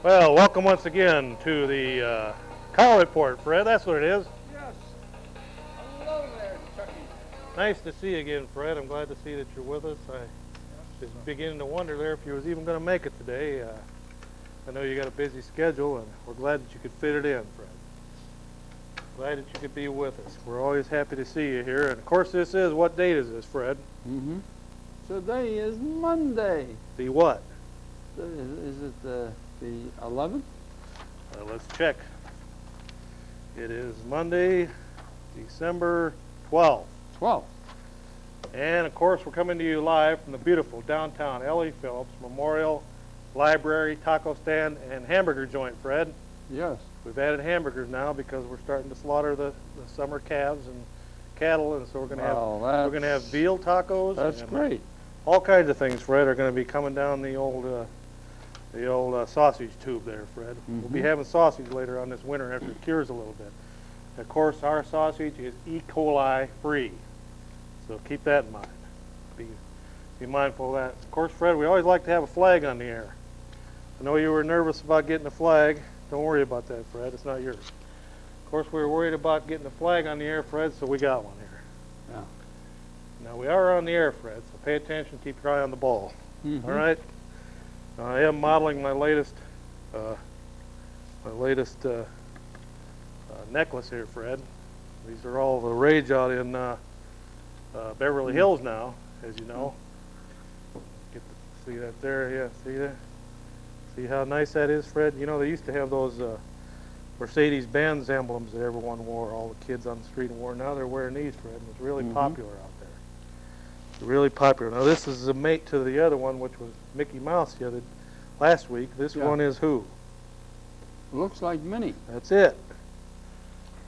Well, welcome once again to the Cow Report, Fred. That's what it is. Yes. Hello there, Chucky. Nice to see you again, Fred. I'm glad to see that you're with us. I was beginning to wonder there if you was even going to make it today. I know you got a busy schedule, and we're glad that you could fit it in, Fred. Glad that you could be with us. We're always happy to see you here. And, of course, this is, what date is this, Fred? Mm-hmm. Today is Monday. The what? Is it the 11th? Let's check. It is Monday, December 12th. 12th. And, of course, we're coming to you live from the beautiful downtown L.E. Phillips Memorial Library, taco stand, and hamburger joint, Fred. Yes. We've added hamburgers now because we're starting to slaughter the summer calves and cattle, and so we're going to have veal tacos. That's great. All kinds of things, Fred, are going to be coming down the old sausage tube there, Fred. Mm-hmm. We'll be having sausage later on this winter after it cures a little bit. Of course, our sausage is E. coli free, so keep that in mind. Be mindful of that. Of course, Fred, we always like to have a flag on the air. I know you were nervous about getting a flag. Don't worry about that, Fred. It's not yours. Of course, we were worried about getting a flag on the air, Fred, so we got one here. Yeah. Now, we are on the air, Fred, so pay attention. Keep your eye on the ball. Mm-hmm. All right? I am modeling my latest necklace here, Fred. These are all the rage out in Beverly Hills now, as you know. Get to see that there? Yeah, see that? See how nice that is, Fred? You know, they used to have those Mercedes-Benz emblems that everyone wore, all the kids on the street wore. Now they're wearing these, Fred, and it's really popular out there. It's really popular. Now, this is a mate to the other one, which was Mickey Mouse last week. This one is who? Looks like Minnie. That's it.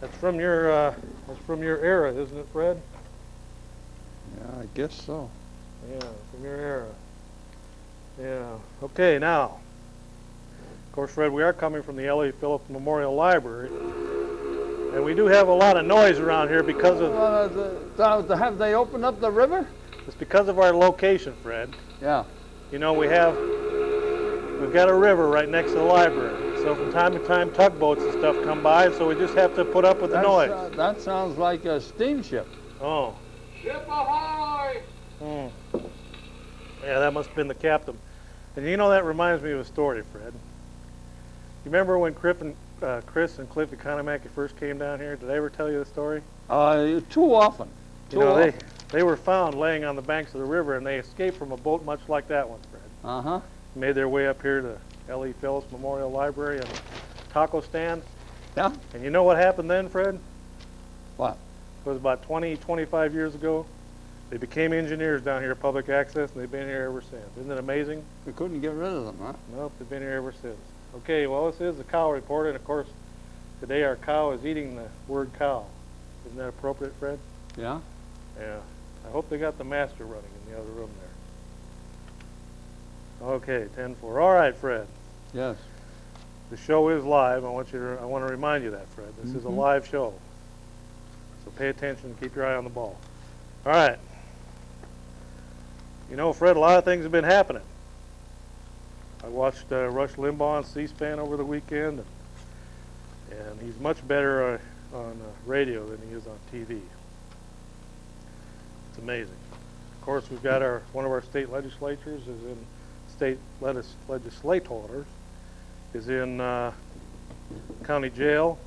That's from your era, isn't it, Fred? Yeah, I guess so. Yeah, from your era. Yeah. Okay, now. Of course, Fred, we are coming from the L.E. Phillips Memorial Library, and we do have a lot of noise around here because of... Have they opened up the river? It's because of our location, Fred. Yeah. You know, we've got a river right next to the library, so from time to time tugboats and stuff come by, so we just have to put up with the noise. That sounds like a steamship. Oh. Ship ahoy! Yeah, that must have been the captain. And you know, that reminds me of a story, Fred. You remember when Chris and Cliff Economaki first came down here? Did I ever tell you the story? Too often. They were found laying on the banks of the river, and they escaped from a boat much like that one, Fred. Uh-huh. Made their way up here to L.E. Phillips Memorial Library and taco stand. Yeah. And you know what happened then, Fred? What? It was about 25 years ago. They became engineers down here at Public Access, and they've been here ever since. Isn't it amazing? We couldn't get rid of them, huh? Nope, they've been here ever since. Okay, well, this is the Cow Report, and of course, today our cow is eating the word cow. Isn't that appropriate, Fred? Yeah. Yeah. I hope they got the master running in the other room there. Okay, 10-4. All right, Fred. Yes. The show is live. I want to remind you that, Fred. This is a live show. So pay attention and keep your eye on the ball. All right. You know, Fred, a lot of things have been happening. I watched Rush Limbaugh on C-SPAN over the weekend, and he's much better on radio than he is on TV. It's amazing. Of course, we've got one of our state legislators is in legislators is in county jail,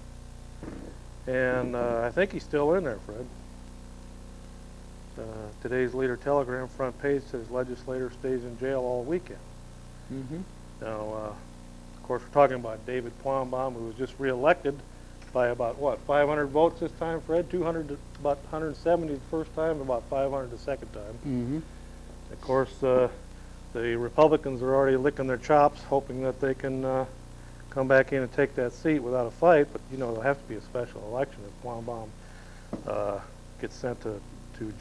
and I think he's still in there, Fred. Today's Leader Telegram front page says legislator stays in jail all weekend. Mm-hmm. Now, of course, we're talking about David Quambaum, who was just reelected by about, 500 votes this time, Fred? 200, about 170 the first time, about 500 the second time. Mm-hmm. Of course, the Republicans are already licking their chops, hoping that they can come back in and take that seat without a fight, but, you know, there'll have to be a special election if Quambaum gets sent to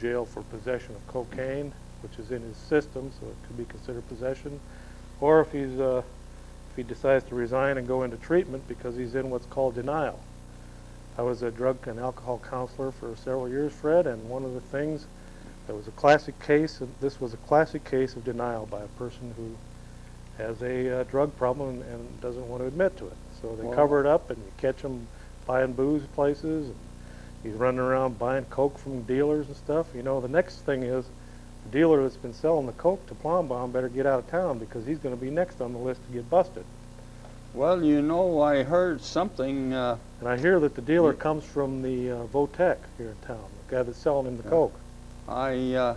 jail for possession of cocaine, which is in his system, so it could be considered possession, or if he decides to resign and go into treatment because he's in what's called denial. I was a drug and alcohol counselor for several years, Fred, and one of the things that was a classic case, and this was a classic case of denial by a person who has a drug problem and doesn't want to admit to it. So they Wow. cover it up, and you catch him buying booze places. And he's running around buying coke from dealers and stuff. You know, the next thing is the dealer that's been selling the coke to Plum Bomb better get out of town, because he's going to be next on the list to get busted. Well, you know, I heard something. And I hear that the dealer comes from the Votech here in town, the guy that's selling him the coke. I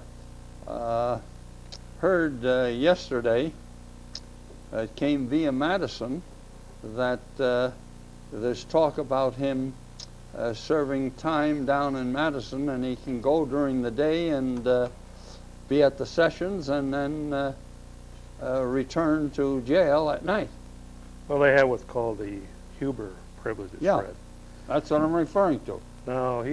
heard yesterday, it came via Madison, that there's talk about him serving time down in Madison, and he can go during the day and be at the sessions and then return to jail at night. Well, they have what's called the Huber privileges, Yeah. Fred. That's what I'm referring to. No,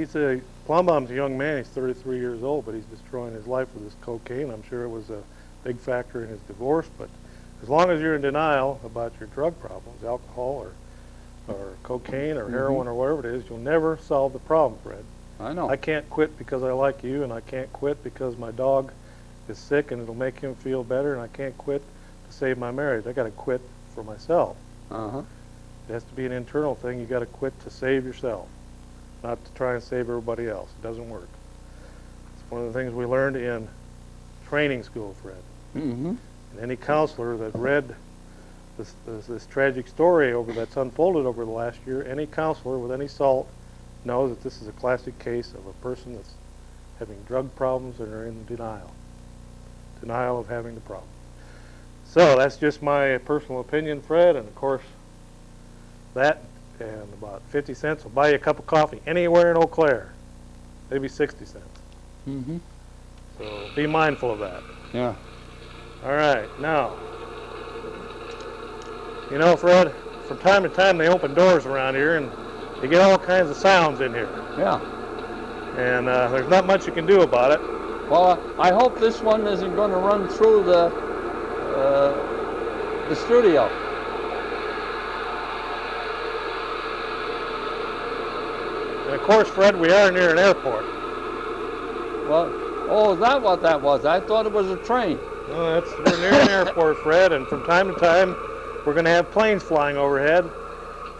Plum Bomb's a young man. He's 33 years old, but he's destroying his life with his cocaine. I'm sure it was a big factor in his divorce, but as long as you're in denial about your drug problems, alcohol or cocaine or heroin or whatever it is, you'll never solve the problem, Fred. I know. I can't quit because I like you, and I can't quit because my dog is sick and it'll make him feel better, and I can't quit to save my marriage. I got to quit for myself. Uh-huh. It has to be an internal thing. You got to quit to save yourself, not to try and save everybody else. It doesn't work. It's one of the things we learned in training school, Fred. Mm-hmm. And any counselor that read this tragic story that's unfolded over the last year, any counselor with any salt knows that this is a classic case of a person that's having drug problems and are in denial of having the problem. So that's just my personal opinion, Fred, and of course that and about 50 cents will buy you a cup of coffee anywhere in Eau Claire, maybe 60 cents. Mm-hmm. So be mindful of that. Yeah. All right, now, you know, Fred, from time to time they open doors around here and you get all kinds of sounds in here. Yeah. And there's not much you can do about it. Well, I hope this one isn't going to run through the studio. And of course, Fred, we are near an airport. Well, oh, is that what that was? I thought it was a train. No, we're near an airport, Fred, and from time to time we're going to have planes flying overhead.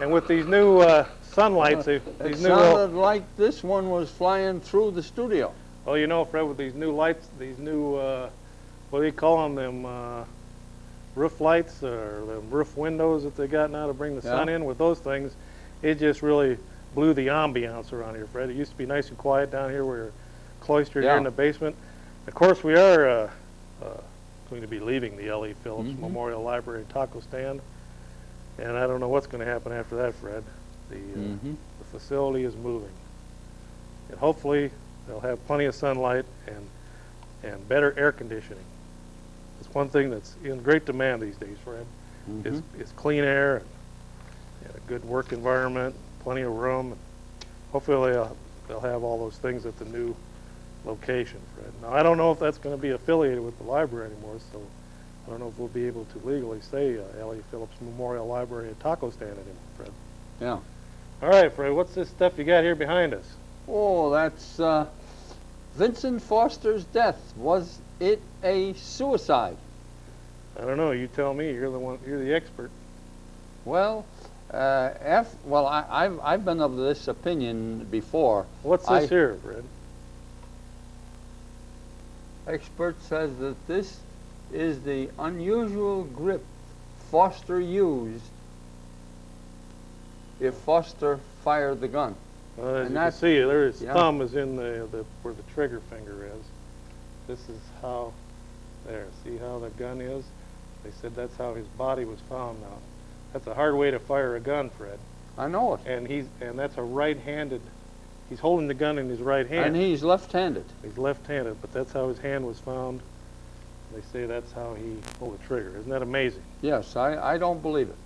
And with these new sunlights, It these new sounded like this one was flying through the studio. well, you know, Fred, with these new lights, these new what do you call them? Roof lights or the roof windows that they got now to bring the sun in. With those things, it just really blew the ambiance around here, Fred. It used to be nice and quiet down here. We're cloistered here in the basement. Of course, we are going to be leaving the L.E. Phillips Memorial Library Taco Stand, and I don't know what's going to happen after that, Fred. The facility is moving, and hopefully they'll have plenty of sunlight and better air conditioning. It's one thing that's in great demand these days, Fred. It's clean air and a good work environment, plenty of room. And hopefully they'll have all those things at the new location, Fred. Now, I don't know if that's going to be affiliated with the library anymore, so I don't know if we'll be able to legally say L.E. Phillips Memorial Library and Taco Stand anymore, Fred. Yeah. All right, Fred, what's this stuff you got here behind us? Oh, that's Vincent Foster's death. Was it a suicide? I don't know. You tell me. You're the one. You're the expert. Well, I've been of this opinion before. What's this here, Fred? Expert says that this is the unusual grip Foster used if Foster fired the gun. Well, as And you can that's- see, there his yeah. thumb is in where the trigger finger is. This is how. There. See how the gun is? They said that's how his body was found. Now, that's a hard way to fire a gun, Fred. I know it. And that's a right-handed. He's holding the gun in his right hand. And he's left-handed. He's left-handed, but that's how his hand was found. They say that's how he pulled the trigger. Isn't that amazing? Yes, I don't believe it.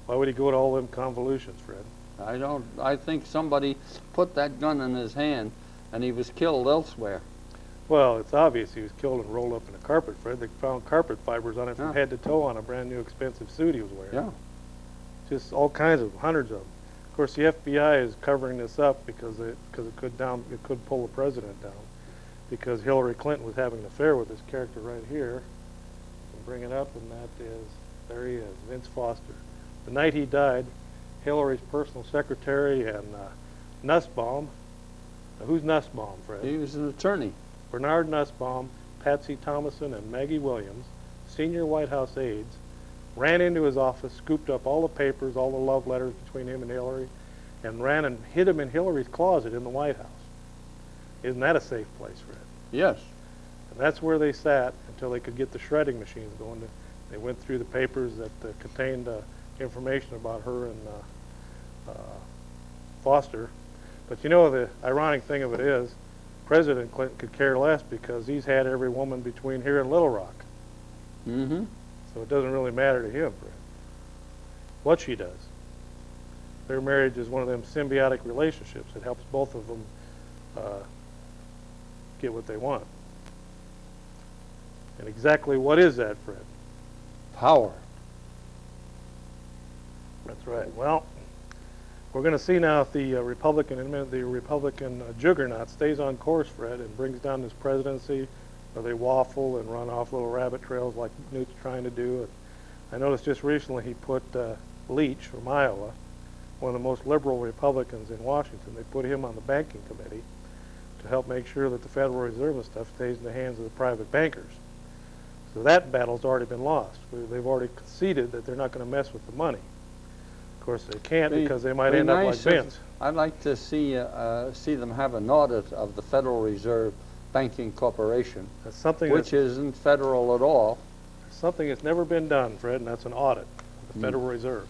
Why would he go to all them convolutions, Fred? I think somebody put that gun in his hand and he was killed elsewhere. Well, it's obvious he was killed and rolled up in a carpet, Fred. They found carpet fibers on it from Yeah. head to toe on a brand new expensive suit he was wearing. Yeah. Just all kinds of, hundreds of them. Of course, the FBI is covering this up because it could pull the president down, because Hillary Clinton was having an affair with this character right here. You can bring it up, and that is There he is, Vince Foster. The night he died, Hillary's personal secretary and Nussbaum. Now, who's Nussbaum, Fred? He was an attorney. Bernard Nussbaum, Patsy Thomason, and Maggie Williams, senior White House aides, ran into his office, scooped up all the papers, all the love letters between him and Hillary, and ran and hid them in Hillary's closet in the White House. Isn't that a safe place, Fred? Yes. And that's where they sat until they could get the shredding machines going. They went through the papers that contained information about her and Foster. But you know, the ironic thing of it is, President Clinton could care less because he's had every woman between here and Little Rock. Mm-hmm. So it doesn't really matter to him, Fred, what she does. Their marriage is one of them symbiotic relationships. It helps both of them get what they want. And exactly what is that, Fred? Power. That's right. Well, we're going to see now if the Republican juggernaut stays on course, Fred, and brings down this presidency, or they waffle and run off little rabbit trails like Newt's trying to do. And I noticed just recently he put Leach from Iowa, one of the most liberal Republicans in Washington. They put him on the banking committee to help make sure that the Federal Reserve and stuff stays in the hands of the private bankers. So that battle's already been lost. They've already conceded that they're not going to mess with the money. Of course, they can't because they might end up like Vince. I'd like to see them have an audit of the Federal Reserve Banking Corporation, That's something which isn't federal at all. something that's never been done, Fred, and that's an audit of the Federal Reserve.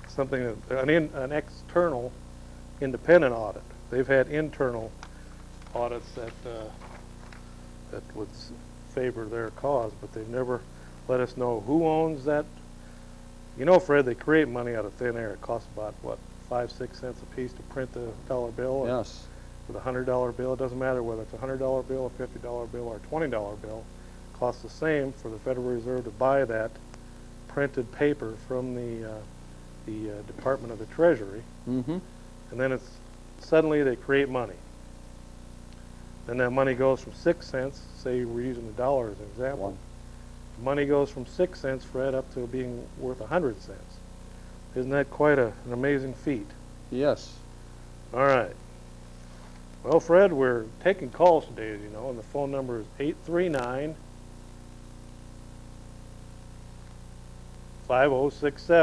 Something that, an external, independent audit. They've had internal audits that would favor their cause, but they've never let us know who owns that. You know, Fred, they create money out of thin air. It costs about, what, 5-6 cents a piece to print the dollar bill? Yes. With a $100 bill, it doesn't matter whether it's a $100 bill, a $50 bill, or a $20 bill. It costs the same for the Federal Reserve to buy that printed paper from the Department of the Treasury, Mm-hmm. and then suddenly they create money. Then that money goes from 6 cents, say we're using the dollar as an example. Money goes from 6 cents, Fred, up to being worth 100 cents. Isn't that quite an amazing feat? Yes. All right. Well, Fred, we're taking calls today, as you know, and the phone number is 839-5067.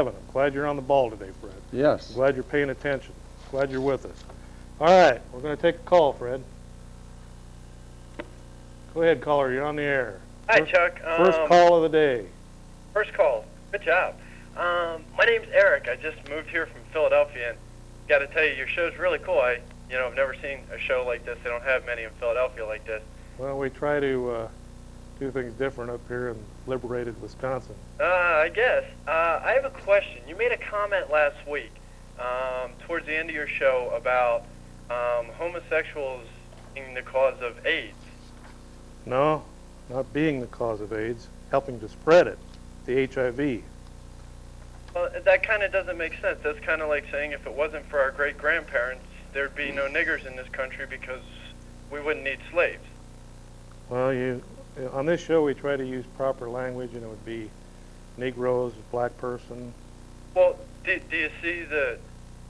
I'm glad you're on the ball today, Fred. Yes. I'm glad you're paying attention. Glad you're with us. All right, we're going to take a call, Fred. Go ahead, caller. You're on the air. Hi, Chuck. First call of the day. First call. Good job. My name's Eric. I just moved here from Philadelphia, and got to tell you, your show's really cool. I've never seen a show like this. They don't have many in Philadelphia like this. Well, we try to do things different up here in liberated Wisconsin. I guess. I have a question. You made a comment last week, towards the end of your show, about homosexuals being the cause of AIDS. No, not being the cause of AIDS, helping to spread it, the HIV. Well, that kind of doesn't make sense. That's kind of like saying if it wasn't for our great-grandparents, there'd be no niggers in this country because we wouldn't need slaves. Well, on this show we try to use proper language, and it would be Negroes, black person. Well, do you see the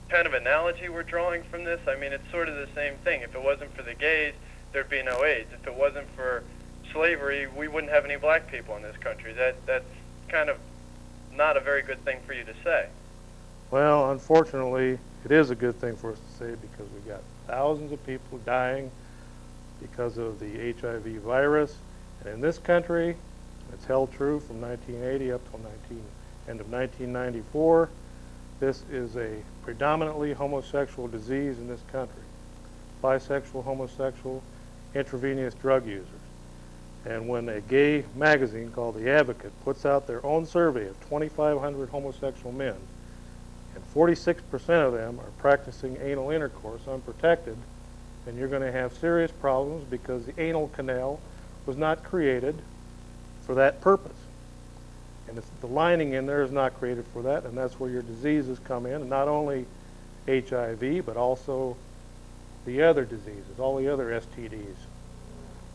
kind of analogy we're drawing from this? I mean, it's sort of the same thing. If it wasn't for the gays, there'd be no AIDS. If it wasn't for slavery, we wouldn't have any black people in this country. That's kind of not a very good thing for you to say. Well, unfortunately, it is a good thing for us to say because we got thousands of people dying because of the HIV virus. And in this country, it's held true from 1980 up till end of 1994. This is a predominantly homosexual disease in this country. Bisexual, homosexual, intravenous drug users. And when a gay magazine called The Advocate puts out their own survey of 2,500 homosexual men, and 46% of them are practicing anal intercourse unprotected, then you're going to have serious problems because the anal canal was not created for that purpose. And the lining in there is not created for that, and that's where your diseases come in, and not only HIV, but also the other diseases, all the other STDs.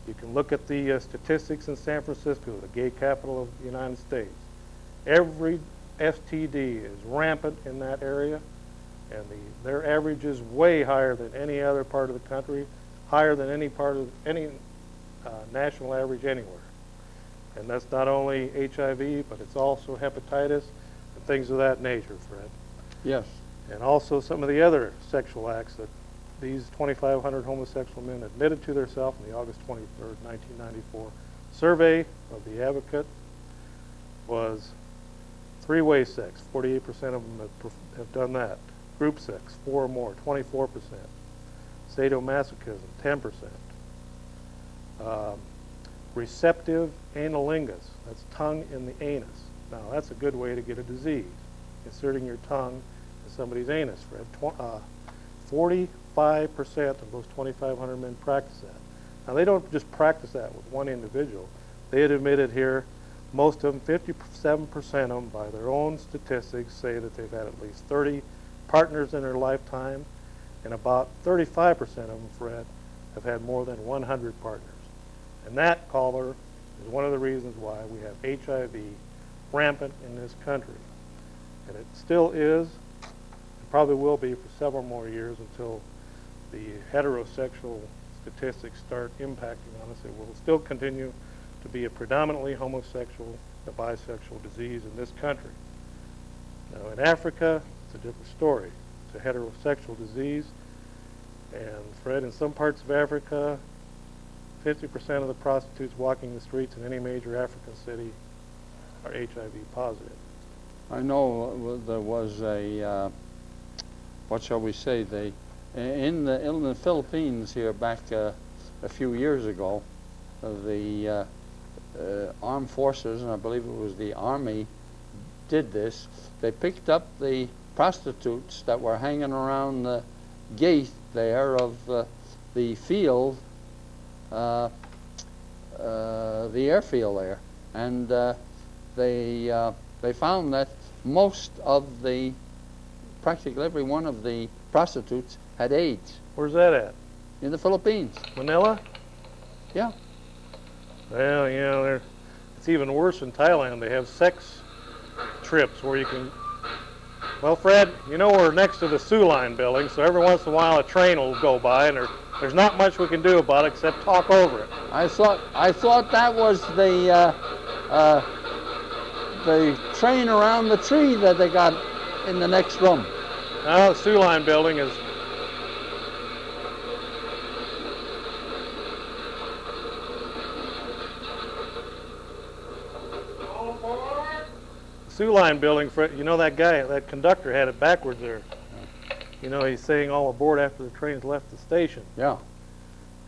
You can look at the statistics in San Francisco, the gay capital of the United States, Every STD is rampant in that area, and their average is way higher than any other part of the country, higher than any part of any national average anywhere. And that's not only HIV, but it's also hepatitis and things of that nature, Fred. Yes. And also some of the other sexual acts that these 2,500 homosexual men admitted to themselves in the August 23rd, 1994 survey of the Advocate was three-way sex. 48% of them have done that. Group sex, 4 or more, 24%. Sadomasochism, 10%. Receptive analingus, that's tongue in the anus. Now, that's a good way to get a disease, inserting your tongue in somebody's anus, Fred. 45% of those 2,500 men practice that. Now, they don't just practice that with one individual. They had admitted here, most of them, 57% of them, by their own statistics, say that they've had at least 30 partners in their lifetime, and about 35% of them, Fred, have had more than 100 partners. And that, caller, is one of the reasons why we have HIV rampant in this country. And it still is, and probably will be for several more years until the heterosexual statistics start impacting on us. It will still continue to be a predominantly homosexual, a bisexual disease in this country. Now, in Africa, it's a different story. It's a heterosexual disease. And, Fred, in some parts of Africa, 50% of the prostitutes walking the streets in any major African city are HIV positive. I know there was a, what shall we say, in the Philippines here back a few years ago, the armed forces, and I believe it was the Army, did this. They picked up the prostitutes that were hanging around the gate there of the field, the airfield there, and they found that practically every one of the prostitutes had AIDS. Where's that at? In the Philippines. Manila? Yeah. Well, you know, it's even worse in Thailand. They have sex trips where you can... Well, Fred, you know we're next to the Sioux Line building, so every once in a while a train will go by, and there's not much we can do about it except talk over it. I thought that was the train around the tree that they got in the next room. Now, the Sioux Line building is... Sioux Line building, Fred, you know that guy, that conductor had it backwards there. You know, he's saying all aboard after the train's left the station. Yeah.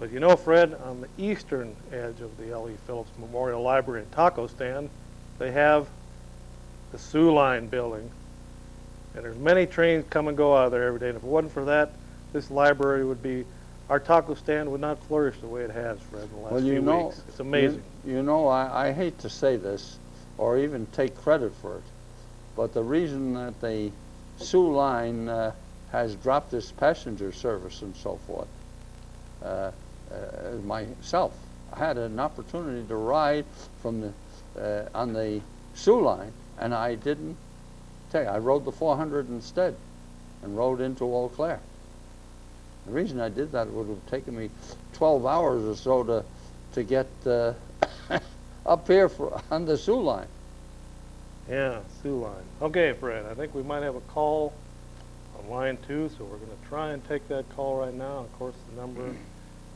But you know, Fred, on the eastern edge of the L.E. Phillips Memorial Library and Taco Stand, they have the Sioux Line building. And there's many trains come and go out of there every day. And if it wasn't for that, this library would be, our taco stand would not flourish the way it has, Fred, in the last few weeks. It's amazing. You know, I hate to say this, or even take credit for it, but the reason that the Sioux Line has dropped its passenger service and so forth, myself, I had an opportunity to ride from on the Sioux Line, and I didn't take. I rode the 400 instead, and rode into Eau Claire. The reason I did that, it would have taken me 12 hours or so to get up here on the Sioux Line. Yeah, Sioux Line. Okay, Fred, I think we might have a call on line 2, so we're going to try and take that call right now. Of course, the number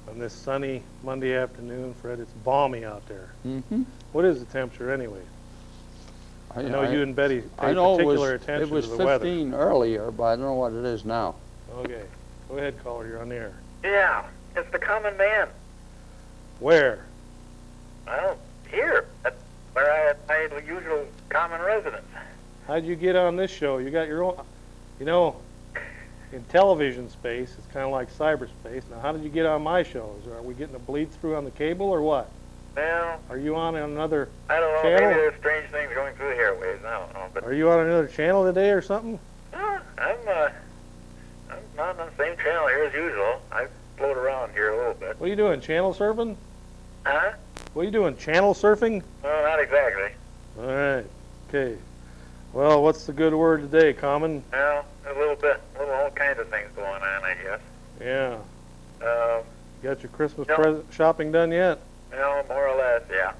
on this sunny Monday afternoon, Fred, it's balmy out there. Mm-hmm. What is the temperature anyway? I know you and Betty paid particular particular attention to the weather. It was 15 earlier, but I don't know what it is now. Okay. Go ahead, caller. You're on the air. Yeah, it's the common man. Where? Well, here, at where I had my usual common residence. How'd you get on this show? You got your own... You know, in television space, it's kind of like cyberspace. Now, how did you get on my shows? Are we getting a bleed through on the cable or what? Well, Are you on another I don't know. channel? Maybe there's strange things going through the airwaves. I don't know. But Are you on another channel today or something? I'm not on the same channel here as usual. I float around here a little bit. What are you doing, channel surfing? Huh? What are you doing, channel surfing? Well, not exactly. All right. Okay. Well, what's the good word today, Common? Well, all kinds of things going on, I guess. Yeah. Um, Got your Christmas No. present shopping done yet? more or less, yeah.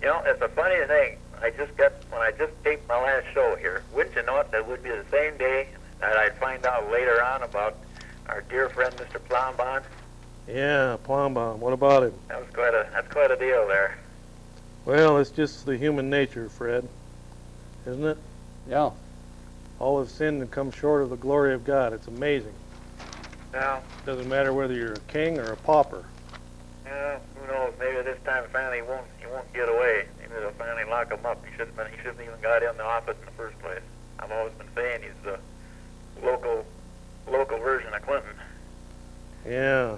You know, it's a funny thing. When I just taped my last show here, wouldn't you know it, that would be the same day that I'd find out later on about our dear friend Mr. Plombon. Yeah, Plombon. What about him? That's quite a deal there. Well, it's just the human nature, Fred, isn't it? Yeah. All have sinned and come short of the glory of God. It's amazing. Now, Doesn't matter whether you're a king or a pauper. who knows? Maybe this time finally he won't get away. Maybe they'll finally lock him up. He shouldn't even got in the office in the first place. I've always been saying he's the local version of Clinton. Yeah.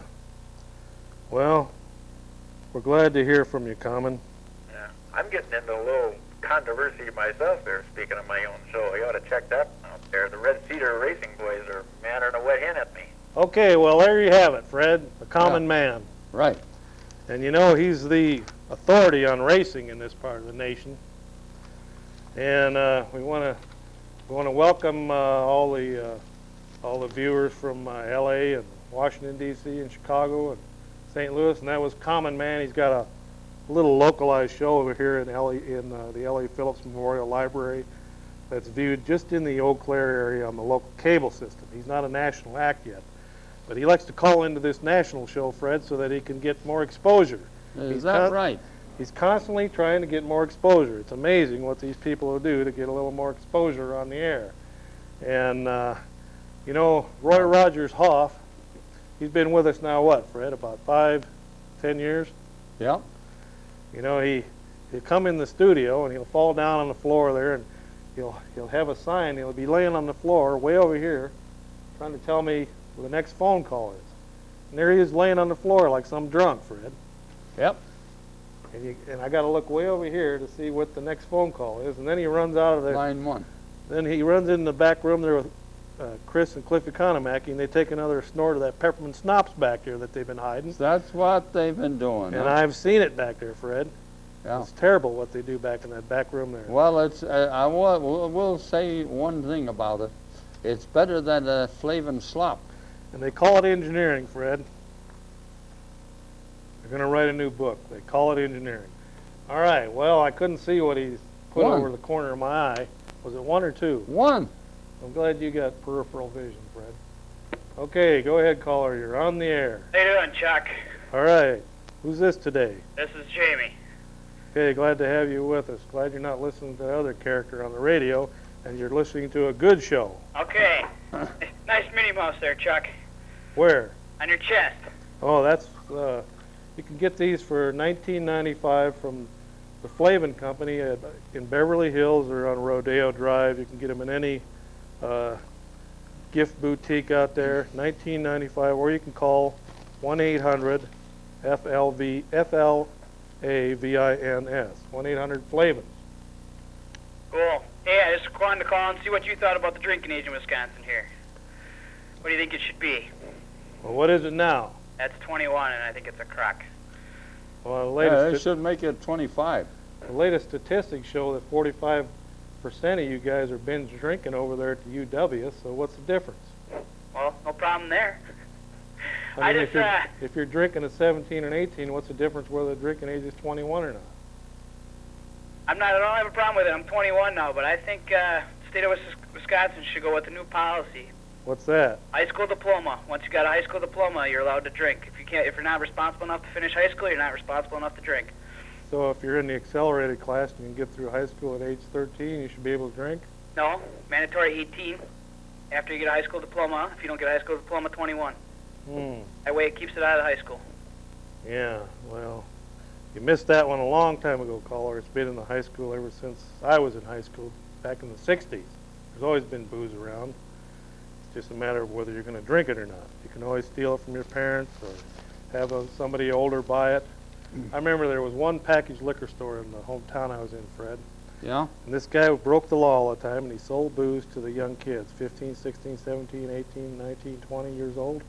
Well, we're glad to hear from you, Common. Yeah, I'm getting into a little controversy myself there. Speaking of my own show, you ought to check that out there. The Red Cedar Racing boys are mattering a wet hen at me. Okay, well, there you have it, Fred, the common man. Right. And you know, he's the authority on racing in this part of the nation. And we want to welcome all the viewers from L.A. and Washington, D.C. and Chicago and St. Louis. And that was Common Man. He's got a little localized show over here in the L.A. Phillips Memorial Library that's viewed just in the Eau Claire area on the local cable system. He's not a national act yet. But he likes to call into this national show, Fred, so that he can get more exposure. Is that right? He's constantly trying to get more exposure. It's amazing what these people will do to get a little more exposure on the air. And, you know, Roy Rogers Hoff, he's been with us now, what, Fred, about 5-10 years? Yeah. You know, he'll come in the studio and he'll fall down on the floor there and he'll have a sign. He'll be laying on the floor way over here trying to tell me where the next phone call is. And there he is laying on the floor like some drunk, Fred. Yep. And I got to look way over here to see what the next phone call is. And then he runs out of there. Line 1. Then he runs in the back room there with Chris and Cliff Economacky, and they take another snort of that peppermint schnapps back there that they've been hiding. That's what they've been doing. And huh? I've seen it back there, Fred. Yeah. It's terrible what they do back in that back room there. Well, it's we'll say one thing about it. It's better than a Flavin slop. And they call it engineering, Fred. They're going to write a new book. They call it engineering. All right. Well, I couldn't see what he's put One. over the corner of my eye. Was it 1 or 2? 1. I'm glad you got peripheral vision, Fred. Okay, go ahead, caller. You're on the air. How you doing, Chuck? All right. Who's this today? This is Jamie. Okay, glad to have you with us. Glad you're not listening to the other character on the radio, and you're listening to a good show. Okay. Nice Minnie Mouse there, Chuck. Where? On your chest. Oh, that's, you can get these for $19.95 from the Flavin Company in Beverly Hills or on Rodeo Drive. You can get them in any gift boutique out there, $19.95, or you can call 1-800-FLAVINS, 1-800-FLAVINS. Cool. Hey, I just wanted to call and see what you thought about the drinking age in Wisconsin here. What do you think it should be? Well, what is it now? That's 21, and I think it's a crock. Well, the Yeah, they latest, should make it 25. the latest statistics show that 45% of you guys are binge drinking over there at the UW, so what's the difference? Well, no problem there. I mean, if you're drinking at 17 and 18, what's the difference whether the drinking age is 21 or not? I don't have a problem with it. I'm 21 now, but I think the state of Wisconsin should go with a new policy. What's that? High school diploma. Once you got a high school diploma, you're allowed to drink. If you're not responsible enough to finish high school, you're not responsible enough to drink. So if you're in the accelerated class and you can get through high school at age 13, you should be able to drink? No, mandatory 18 after you get a high school diploma. If you don't get a high school diploma, 21. That way it keeps it out of high school. Yeah, well, you missed that one a long time ago, caller. It's been in the high school ever since I was in high school, back in the 60s. There's always been booze around. It's just a matter of whether you're going to drink it or not. You can always steal it from your parents or have somebody older buy it. I remember there was one packaged liquor store in the hometown I was in, Fred. Yeah? And this guy broke the law all the time, and he sold booze to the young kids, 15, 16, 17, 18, 19, 20 years old.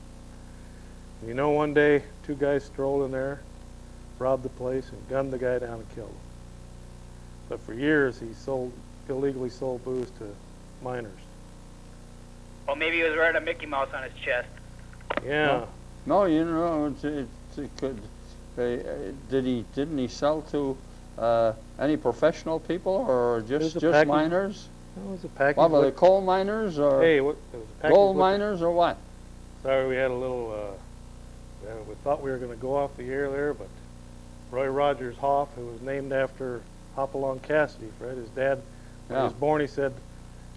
And you know, one day, 2 guys strolled in there, robbed the place, and gunned the guy down and killed him. But for years, he sold illegally sold booze to minors. Well, maybe he was wearing a Mickey Mouse on his chest. Yeah. No, you know, it could. Didn't he sell to any professional people or There's just a package- miners? It was a package. What were they, with- coal miners or Hey, what? It was a package gold with the- miners or what? Sorry, we had a little. We thought we were going to go off the air there, but Roy Rogers Hoff, who was named after Hopalong Cassidy, Fred, his dad, when he Yeah. was born, he said,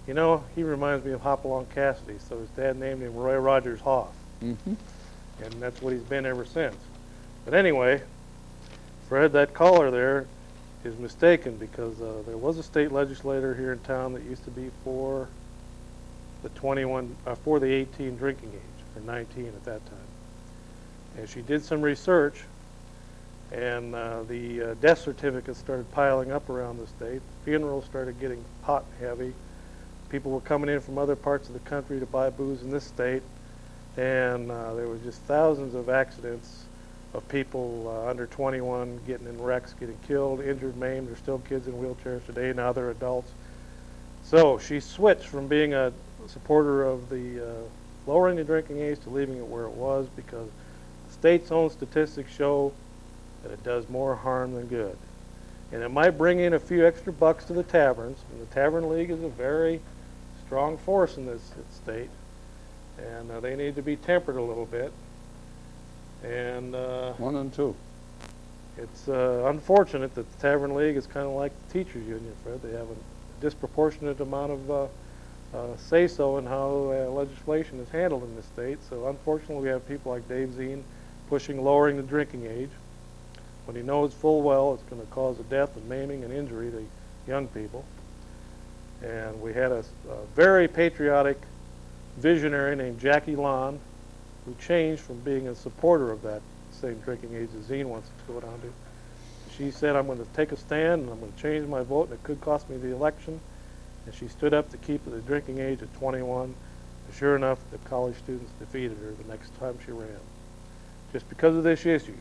you know, he reminds me of Hopalong Cassidy, so his dad named him Roy Rogers Hoff, Mm-hmm. and that's what he's been ever since. But anyway, Fred, that caller there is mistaken because there was a state legislator here in town that used to be for the 18 drinking age, or 19 at that time. And she did some research, and the death certificates started piling up around the state. Funerals started getting hot and heavy. People were coming in from other parts of the country to buy booze in this state, and there were just thousands of accidents of people under 21 getting in wrecks, getting killed, injured, maimed. There's still kids in wheelchairs today, now they're adults. So she switched from being a supporter of the lowering the drinking age to leaving it where it was because the state's own statistics show that it does more harm than good. And it might bring in a few extra bucks to the taverns, and the Tavern League is a very strong force in this state, and they need to be tempered a little bit. And 1 and 2. it's unfortunate that the Tavern League is kind of like the teachers union, Fred. They have a disproportionate amount of say-so in how legislation is handled in this state. So unfortunately, we have people like Dave Zine pushing lowering the drinking age when he knows full well it's going to cause the death and maiming and injury to young people. And we had a very patriotic visionary named Jackie Lon, who changed from being a supporter of that same drinking age that Zine wants to go down to. She said, I'm going to take a stand and I'm going to change my vote, and it could cost me the election. And she stood up to keep the drinking age at 21. And sure enough, the college students defeated her the next time she ran, just because of this issue.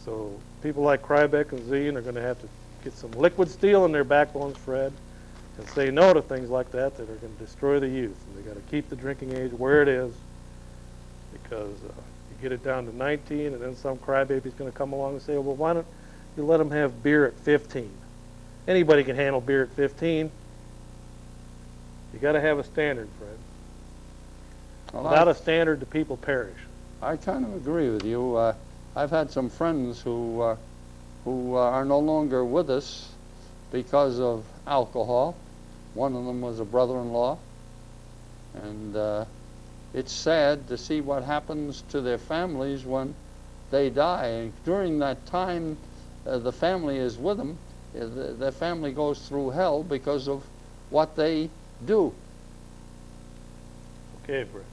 So people like Krybeck and Zine are going to have to get some liquid steel in their backbones, Fred, and say no to things like that that are going to destroy the youth. And they got to keep the drinking age where it is, because you get it down to 19, and then some crybaby's going to come along and say, well, why don't you let them have beer at 15? Anybody can handle beer at 15. You got to have a standard, Fred. Well, Without a standard, the people perish. I kind of agree with you. I've had some friends who are no longer with us because of alcohol. One of them was a brother-in-law, and it's sad to see what happens to their families when they die. And during that time, the family is with them. The family goes through hell because of what they do. Okay, Fred.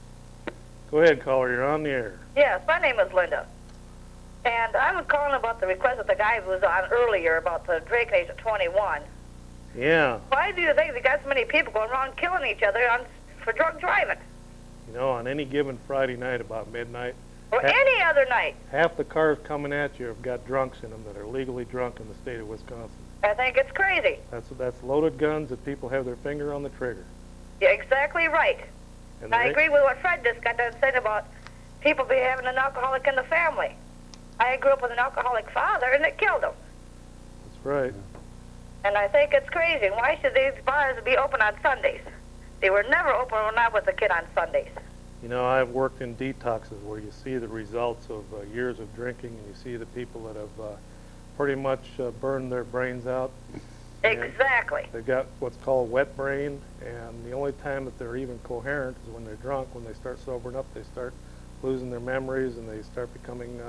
Go ahead, caller. You're on the air. Yes, my name is Linda. And I was calling about the request that the guy was on earlier about the drinking age of 21. Yeah. Why do you think they got so many people going around killing each other for drunk driving? You know, on any given Friday night about midnight, Or any other night? half the cars coming at you have got drunks in them that are legally drunk in the state of Wisconsin. I think it's crazy. That's loaded guns that people have their finger on the trigger. You're exactly right. And I they- agree with what Fred just got done saying about people be having an alcoholic in the family. I grew up with an alcoholic father, and it killed him. That's right. And I think it's crazy. And why should these bars be open on Sundays? They were never open when I was a kid on Sundays. You know, I've worked in detoxes where you see the results of years of drinking, and you see the people that have pretty much burned their brains out. And Exactly. they've got what's called wet brain, and the only time that they're even coherent is when they're drunk. When they start sobering up, they start losing their memories, and they start becoming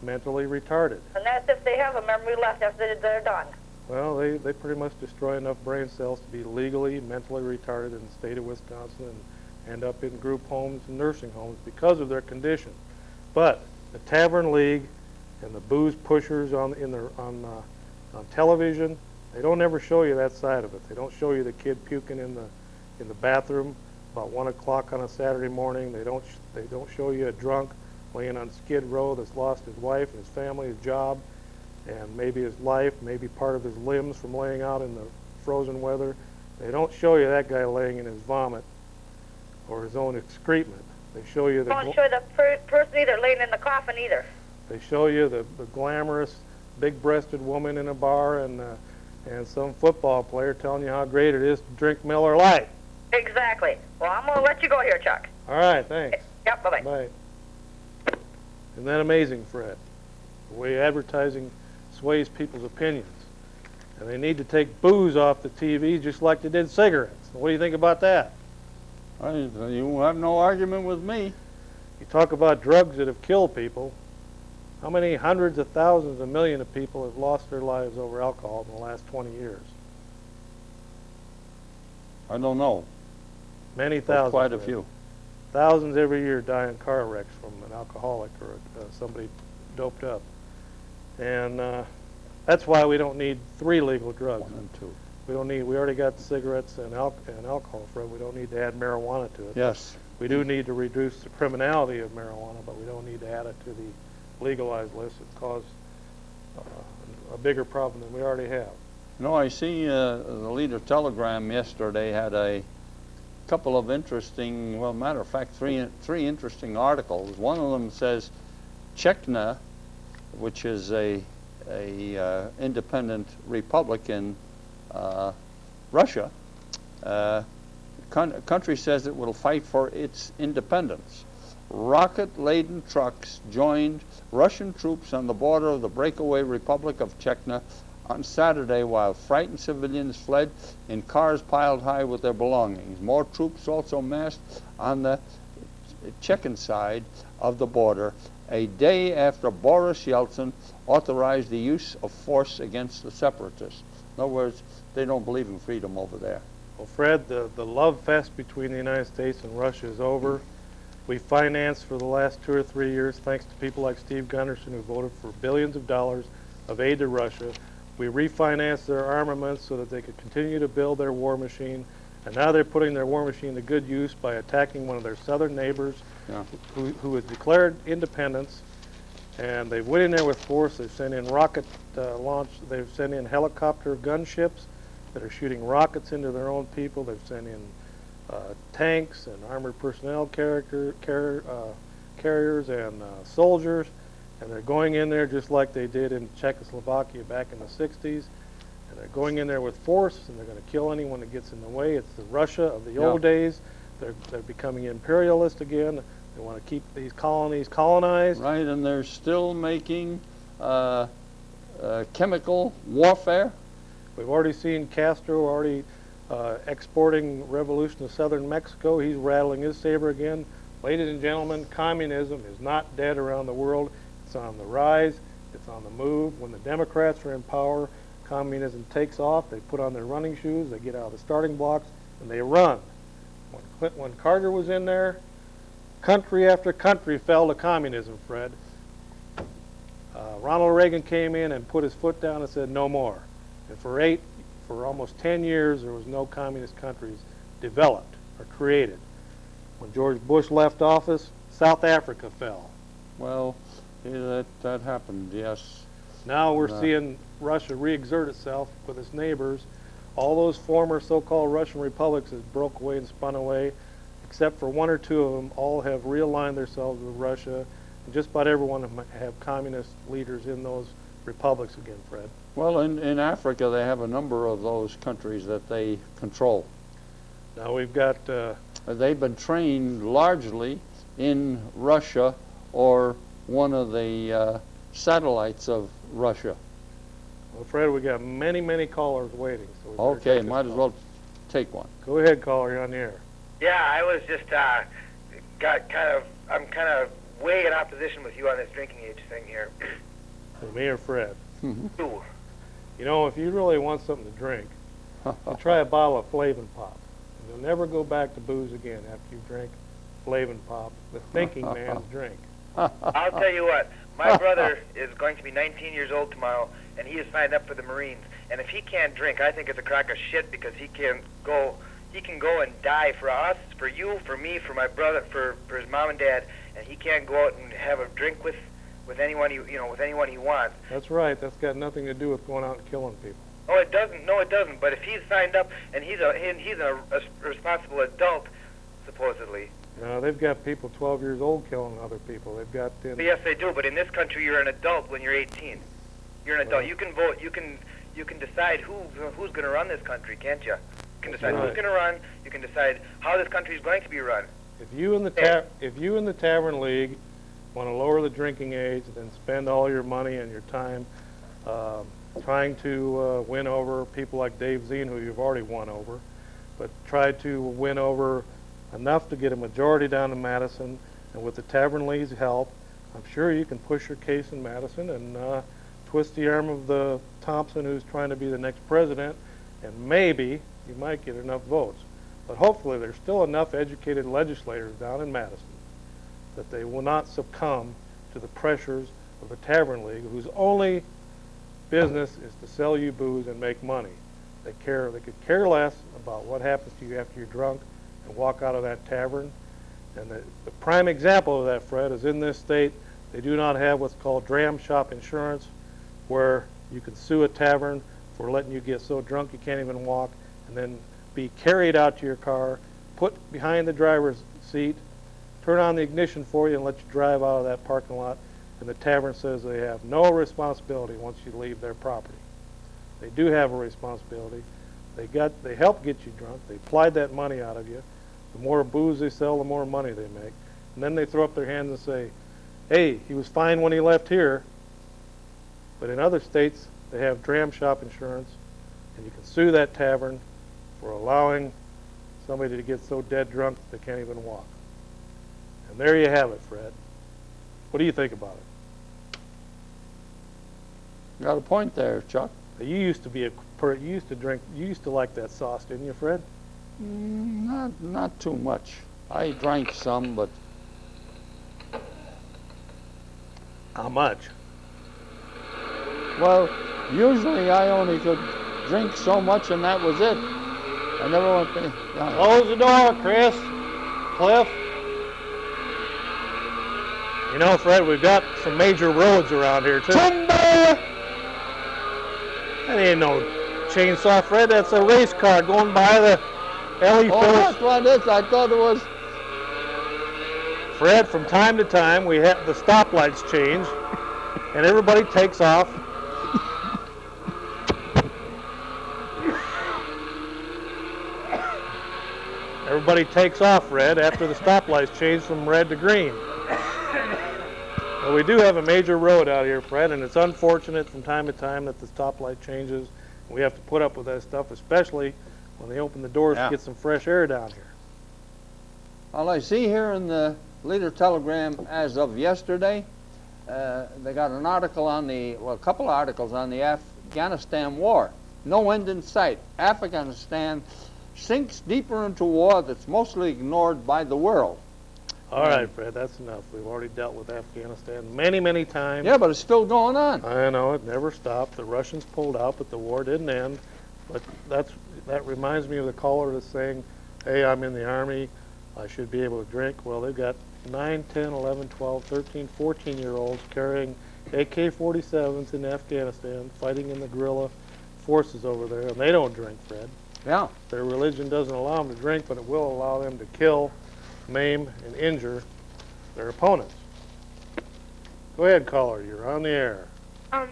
mentally retarded. And that's if they have a memory left after they're done. Well, they pretty much destroy enough brain cells to be legally mentally retarded in the state of Wisconsin and end up in group homes and nursing homes because of their condition. But the Tavern League and the booze pushers on television, they don't ever show you that side of it. They don't show you the kid puking in the bathroom about 1 o'clock on a Saturday morning. They don't show you a drunk laying on Skid Row that's lost his wife and his family, his job, and maybe his life, maybe part of his limbs from laying out in the frozen weather. They don't show you that guy laying in his vomit or his own excrement. They show you the Don't show the person either laying in the coffin either. they show you the glamorous, big-breasted woman in a bar and some football player telling you how great it is to drink Miller Lite. Exactly. Well, I'm going to let you go here, Chuck. All right, thanks. Yep, bye-bye. Bye. Isn't that amazing, Fred? The way advertising sways people's opinions. And they need to take booze off the TV just like they did cigarettes. What do you think about that? You have no argument with me. You talk about drugs that have killed people. How many hundreds of thousands of millions of people have lost their lives over alcohol in the last 20 years? I don't know. Many But thousands. quite a Fred. few. Thousands every year die in car wrecks from an alcoholic or somebody doped up. And that's why we don't need 3 legal drugs. 1 and 2. We already got cigarettes and alcohol, Fred. We don't need to add marijuana to it. Yes. We do need to reduce the criminality of marijuana, but we don't need to add it to the legalized list. It cause a bigger problem than we already have. No, I see the Leader Telegram yesterday had a couple of interesting, well, matter of fact, three interesting articles. One of them says Chechnya, which is a independent republic in Russia, country says it will fight for its independence. Rocket-laden trucks joined Russian troops on the border of the breakaway Republic of Chechnya on Saturday, while frightened civilians fled in cars piled high with their belongings. More troops also massed on the Chechen side of the border a day after Boris Yeltsin authorized the use of force against the separatists. In other words, they don't believe in freedom over there. Well, Fred, the love fest between the United States and Russia is over. We financed for the last 2 or 3 years, thanks to people like Steve Gunderson, who voted for billions of dollars of aid to Russia. We refinanced their armaments so that they could continue to build their war machine. And now they're putting their war machine to good use by attacking one of their southern neighbors who has declared independence. And they went in there with force. They've sent in rocket launch. They've sent in helicopter gunships that are shooting rockets into their own people. They've sent in tanks and armored personnel carriers and soldiers. And they're going in there just like they did in Czechoslovakia back in the 60s. And they're going in there with force, and they're going to kill anyone that gets in the way. It's the Russia of the old days. They're becoming imperialist again. They want to keep these colonies colonized. Right, and they're still making chemical warfare. We've already seen Castro already exporting revolution to southern Mexico. He's rattling his saber again. Ladies and gentlemen, communism is not dead around the world. It's on the rise. It's on the move. When the Democrats are in power, communism takes off. They put on their running shoes. They get out of the starting blocks, and they run. When Carter was in there, country after country fell to communism, Fred. Ronald Reagan came in and put his foot down and said, no more. And for almost 10 years, there was no communist countries developed or created. When George Bush left office, South Africa fell. Well, yeah, that happened, yes. Now we're seeing Russia re-exert itself with its neighbors. All those former so-called Russian republics that broke away and spun away, except for 1 or 2 of them, all have realigned themselves with Russia. And just about everyone have communist leaders in those republics again, Fred. Well, in Africa, they have a number of those countries that they control. Now we've got... they've been trained largely in Russia or one of the satellites of Russia. Well, Fred, we got many, many callers waiting. So we better Okay, take this might as call. well take one. Go ahead, caller. You're on the air. Yeah, I was just I'm kind of way in opposition with you on this drinking age thing here. Me or Fred? Ooh. You know, if you really want something to drink, try a bottle of Flavin Pop. You'll never go back to booze again after you drink Flavin Pop, the thinking man's drink. I'll tell you what, my brother is going to be 19 years old tomorrow, and he is signed up for the Marines. And if he can't drink, I think it's a crock of shit, because he can go and die for us, for you, for me, for my brother, for his mom and dad, and he can't go out and have a drink with anyone he wants. That's right. That's got nothing to do with going out and killing people. Oh, it doesn't. No, it doesn't. But if he's signed up and he's a responsible adult, supposedly. No, they've got people 12 years old killing other people. They've got... But yes, they do. But in this country, you're an adult when you're 18. You're an adult. Right. You can vote. You can decide who's going to run this country, can't you? You can decide Right. who's going to run. You can decide how this country is going to be run. If you in the Tavern League want to lower the drinking age, then spend all your money and your time trying to win over people like Dave Zien, who you've already won over, but try to win over enough to get a majority down in Madison, and with the Tavern League's help, I'm sure you can push your case in Madison and twist the arm of the Thompson who's trying to be the next president, and maybe you might get enough votes. But hopefully there's still enough educated legislators down in Madison that they will not succumb to the pressures of the Tavern League, whose only business is to sell you booze and make money. They could care less about what happens to you after you're drunk and walk out of that tavern. And the prime example of that, Fred, is in this state, they do not have what's called dram shop insurance, where you can sue a tavern for letting you get so drunk you can't even walk, and then be carried out to your car, put behind the driver's seat, turn on the ignition for you, and let you drive out of that parking lot. And the tavern says they have no responsibility once you leave their property. They do have a responsibility. They help get you drunk. They applied that money out of you. The more booze they sell, the more money they make. And then they throw up their hands and say, hey, he was fine when he left here. But in other states, they have dram shop insurance, and you can sue that tavern for allowing somebody to get so dead drunk that they can't even walk. And there you have it, Fred. What do you think about it? Got a point there, Chuck. You used to you used to like that sauce, didn't you, Fred? Not too much. I drank some, but How much? well, usually I only could drink so much, and that was it. I never went to. Close the door, Chris. Cliff. You know, Fred, we've got some major roads around here, too. Timber! That ain't no chainsaw, Fred. That's a race car going by the Ellie Oh, that's what it is. I thought it was. Fred, from time to time, we have the stoplights change, and everybody takes off. Everybody takes off, Fred, after the stoplights change from red to green. Well, we do have a major road out here, Fred, and it's unfortunate from time to time that the stoplight changes. We have to put up with that stuff, especially when they open the doors to get some fresh air down here. Well, I see here in the Leader Telegram as of yesterday, they got an article on a couple of articles on the Afghanistan war. No end in sight. Afghanistan sinks deeper into war that's mostly ignored by the world. All right, Fred, that's enough. We've already dealt with Afghanistan many, many times. Yeah, but it's still going on. I know, it never stopped. The Russians pulled out, but the war didn't end. But that reminds me of the caller that's saying, hey, I'm in the Army, I should be able to drink. Well, they've got 9, 10, 11, 12, 13, 14-year-olds carrying AK-47s in Afghanistan, fighting in the guerrilla forces over there, and they don't drink, Fred. Yeah. Their religion doesn't allow them to drink, but it will allow them to kill, maim, and injure their opponents. Go ahead, caller. You're on the air.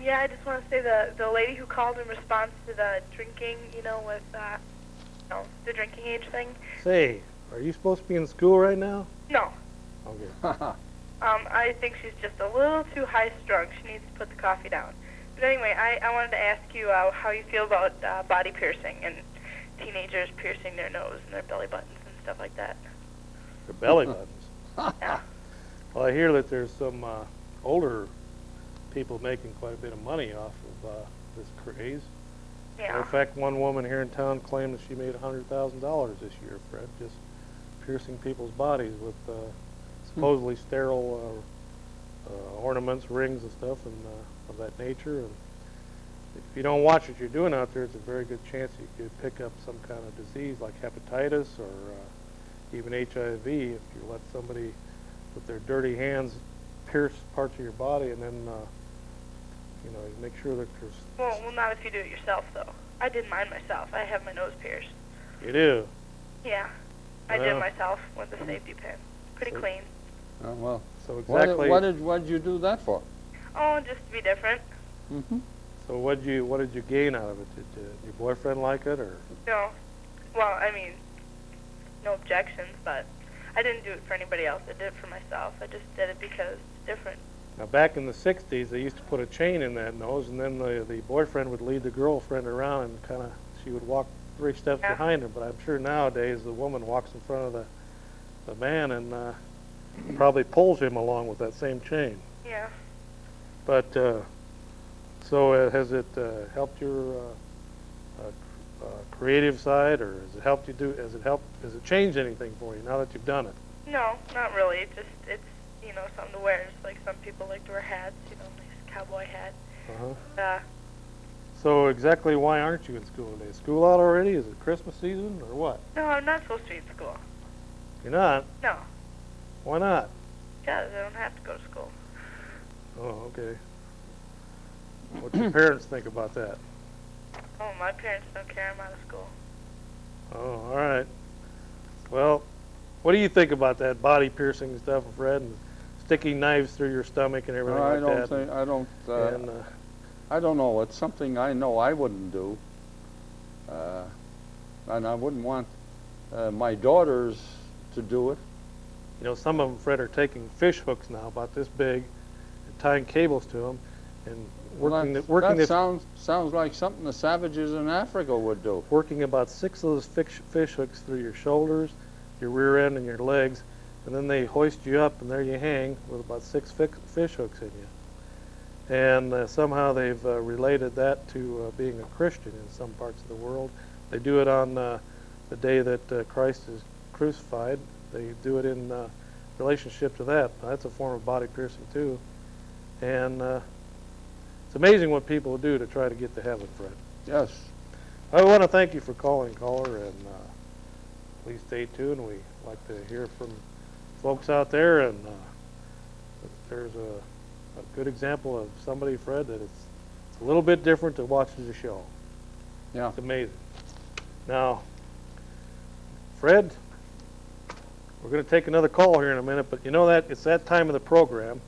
Yeah, I just want to say the lady who called in response to the drinking, with the drinking age thing. Say, are you supposed to be in school right now? No. Okay. I think she's just a little too high-strung. She needs to put the coffee down. But anyway, I wanted to ask you how you feel about body piercing and teenagers piercing their nose and their belly buttons and stuff like that. Their belly buttons. Yeah. Well, I hear that there's some older people making quite a bit of money off of this craze. Yeah. In fact, one woman here in town claimed that she made $100,000 this year, Fred, just piercing people's bodies with supposedly sterile ornaments, rings, and stuff, and of that nature. And if you don't watch what you're doing out there, it's a very good chance you could pick up some kind of disease like hepatitis or even HIV if you let somebody with their dirty hands pierce parts of your body and then, you make sure that there's... Well, not if you do it yourself, though. I did mine myself. I have my nose pierced. You do? Yeah, I Well. did myself with a safety pin. Pretty So- clean. Oh, well, So what exactly. did you do that for? Oh, just to be different. Mm-hmm. So what did you gain out of it? Did your boyfriend like it, or? No, well, I mean, no objections, but I didn't do it for anybody else. I did it for myself. I just did it because it's different. Now back in the '60s, they used to put a chain in that nose, and then the boyfriend would lead the girlfriend around, and she would walk 3 steps Yeah. behind him. But I'm sure nowadays the woman walks in front of the man and probably pulls him along with that same chain. Yeah. But so has it helped your creative side, or has it helped you do? Has it changed anything for you now that you've done it? No, not really. It's something to wear. Just like some people like to wear hats, nice cowboy hat. Uh-huh. So exactly why aren't you in school today? School out already? Is it Christmas season or what? No, I'm not supposed to be in school. You're not? No, Why not? because I don't have to go to school. Oh, okay. What do your parents think about that? Oh, my parents don't care. I'm out of school. Oh, all right. Well, what do you think about that body piercing stuff, Fred, and sticking knives through your stomach and everything like that? And, I don't know. It's something I know I wouldn't do, and I wouldn't want my daughters to do it. some of them, Fred, are taking fish hooks now, about this big, and tying cables to them, and That sounds like something the savages in Africa would do. working about 6 of those fish hooks through your shoulders, your rear end, and your legs, and then they hoist you up, and there you hang with about 6 fish hooks in you. And somehow they've related that to being a Christian in some parts of the world. They do it on the day that Christ is crucified. They do it in relationship to that. That's a form of body piercing too. And it's amazing what people do to try to get to heaven, Fred. Yes. I want to thank you for calling, caller, and please stay tuned. We like to hear from folks out there, and there's a good example of somebody, Fred, that it's a little bit different to watch the show. Yeah. It's amazing. Now, Fred, we're going to take another call here in a minute, but that it's that time of the program.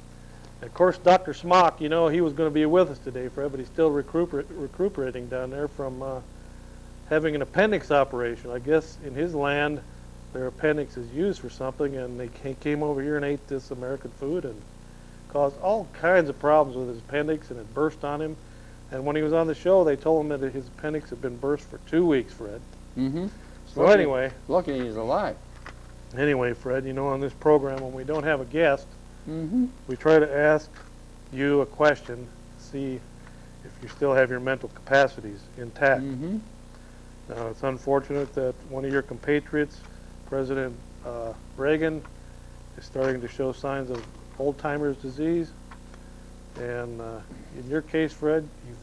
And of course, Dr. Smock, he was going to be with us today, Fred, but he's still recuperating down there from having an appendix operation. I guess in his land, their appendix is used for something, and he came over here and ate this American food and caused all kinds of problems with his appendix, and it burst on him. And when he was on the show, they told him that his appendix had been burst for 2 weeks, Fred. Mm-hmm. So anyway. Lucky he's alive. Anyway, Fred, on this program, when we don't have a guest, Mm-hmm. we try to ask you a question, see if you still have your mental capacities intact. Mm-hmm. Now, it's unfortunate that one of your compatriots, President Reagan, is starting to show signs of old-timers disease. And in your case, Fred, you've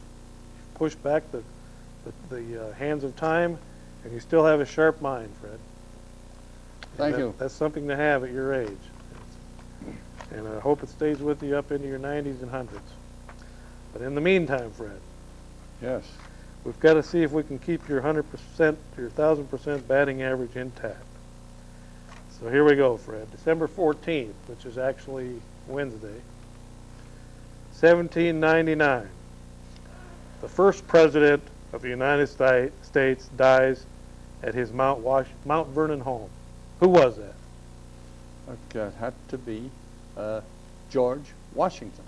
pushed back the hands of time, and you still have a sharp mind, Fred. Thank you. That's something to have at your age. And I hope it stays with you up into your 90s and 100s. But in the meantime, Fred, Yes. we've got to see if we can keep your 100%, your 1,000% batting average intact. So here we go, Fred. December 14th, which is actually Wednesday, 1799. The first president of the United States dies at his Mount Vernon home. Who was that? That had to be George Washington.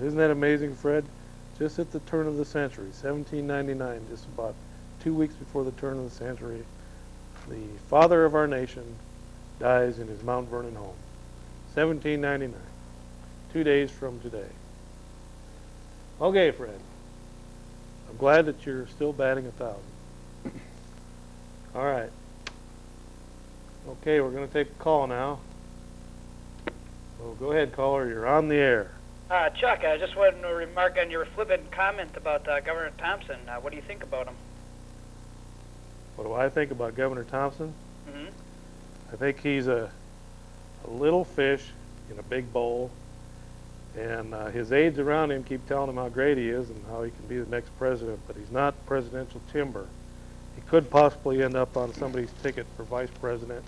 Isn't that amazing, Fred? Just at the turn of the century, 1799, just about 2 weeks before the turn of the century, the father of our nation dies in his Mount Vernon home. 1799, 2 days from today. Okay, Fred. I'm glad that you're still batting 1,000. All right. Okay, we're going to take a call now. So go ahead, caller. You're on the air. Chuck, I just wanted to remark on your flippant comment about Governor Thompson. What do you think about him? What do I think about Governor Thompson? Mm-hmm. I think he's a little fish in a big bowl, And his aides around him keep telling him how great he is and how he can be the next president, but he's not presidential timber. He could possibly end up on somebody's ticket for vice president,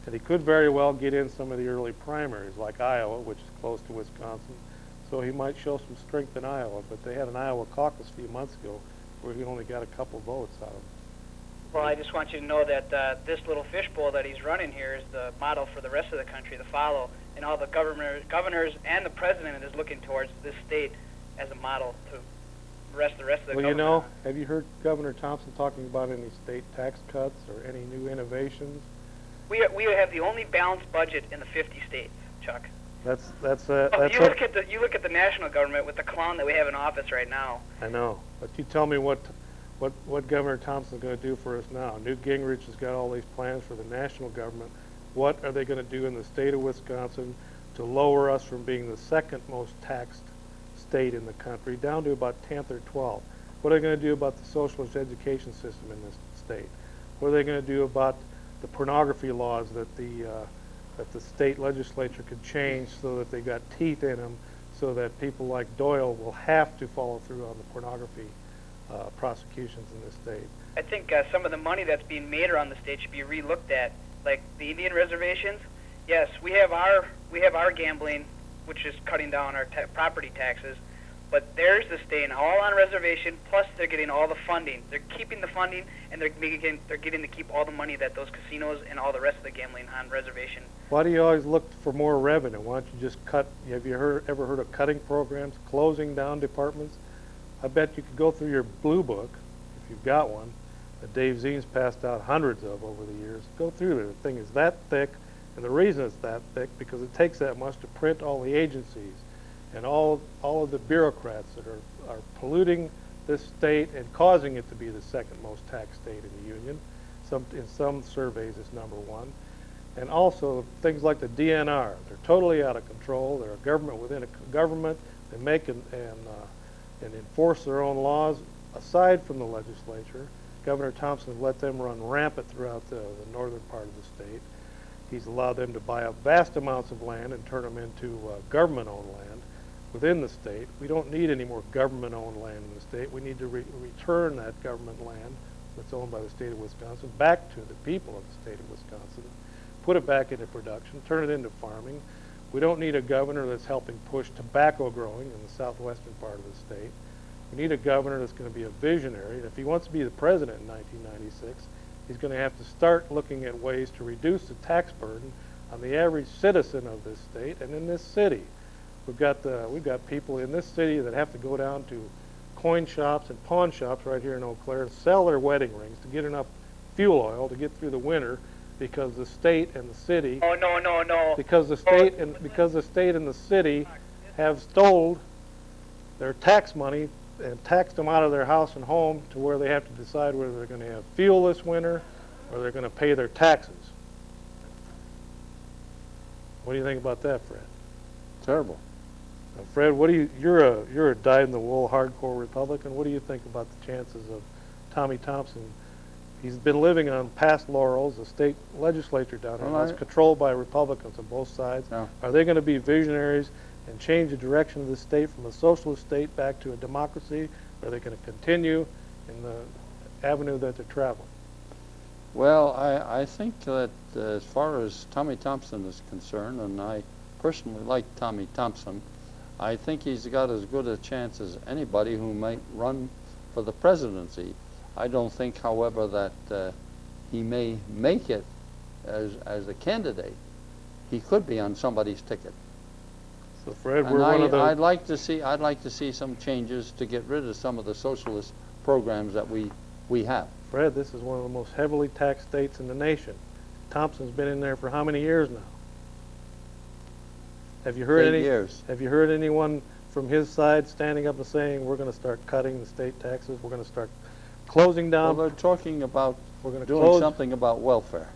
and he could very well get in some of the early primaries, like Iowa, which is close to Wisconsin. So he might show some strength in Iowa, but they had an Iowa caucus a few months ago where he only got a couple votes out of them. Well, I just want you to know that this little fishbowl that he's running here is the model for the rest of the country to follow, and all the governors and the president is looking towards this state as a model to the rest of the Well, government. you know, have you heard Governor Thompson talking about any state tax cuts or any new innovations? We have the only balanced budget in the 50 states, Chuck. That's You look at the national government with the clown that we have in office right now. I know, but you tell me what Governor Thompson's going to do for us now. Newt Gingrich has got all these plans for the national government. What are they going to do in the state of Wisconsin to lower us from being the second most taxed state in the country down to about 10th or 12th? What are they going to do about the socialist education system in this state? What are they going to do about the pornography laws that the state legislature could change so that they got teeth in them, so that people like Doyle will have to follow through on the pornography prosecutions in this state? I think some of the money that's being made around the state should be re-looked at, like the Indian reservations. Yes, we have our gambling, which is cutting down our property taxes, but theirs is staying all on reservation. Plus, they're getting all the funding. They're keeping the funding, and they're getting to keep all the money that those casinos and all the rest of the gambling on reservation. Why do you always look for more revenue? Why don't you just cut? Have you ever heard of cutting programs, closing down departments? I bet you could go through your blue book, if you've got one, that Dave Zien's passed out hundreds of over the years. Go through it. The thing is that thick, and the reason it's that thick because it takes that much to print all the agencies and all of the bureaucrats that are polluting this state and causing it to be the second most taxed state in the union. In some surveys, it's #1. And also things like the DNR. They're totally out of control. They're a government within a government. They make and enforce their own laws aside from the legislature. Governor Thompson has let them run rampant throughout the northern part of the state. He's allowed them to buy up vast amounts of land and turn them into government-owned land within the state. We don't need any more government-owned land in the state. We need to return that government land that's owned by the state of Wisconsin back to the people of the state of Wisconsin, put it back into production, turn it into farming. We don't need a governor that's helping push tobacco growing in the southwestern part of the state. We need a governor that's going to be a visionary. And if he wants to be the president in 1996, he's going to have to start looking at ways to reduce the tax burden on the average citizen of this state and in this city. We've got people in this city that have to go down to coin shops and pawn shops right here in Eau Claire and sell their wedding rings to get enough fuel oil to get through the winter because the state and the city because the state and the city have stole their tax money and taxed them out of their house and home to where they have to decide whether they're going to have fuel this winter or they're going to pay their taxes. What do you think about that, Fred? Terrible. Now, Fred, you're a dyed-in-the-wool hardcore Republican. What do you think about the chances of Tommy Thompson? He's been living on past laurels. The state legislature down here is controlled by Republicans on both sides. Yeah. Are they going to be visionaries and change the direction of the state from a socialist state back to a democracy? Or are they going to continue in the avenue that they're traveling? Well, I think that as far as Tommy Thompson is concerned, and I personally like Tommy Thompson, I think he's got as good a chance as anybody who might run for the presidency. I don't think, however, that he may make it as a candidate. He could be on somebody's ticket. So, Fred, and we're one of the. I'd like to see some changes to get rid of some of the socialist programs that we have. Fred, this is one of the most heavily taxed states in the nation. Thompson's been in there for how many years now? Have you heard 8 years. Have you heard anyone from his side standing up and saying we're going to start cutting the state taxes? We're going to start closing down. Well, they're talking about doing something about welfare.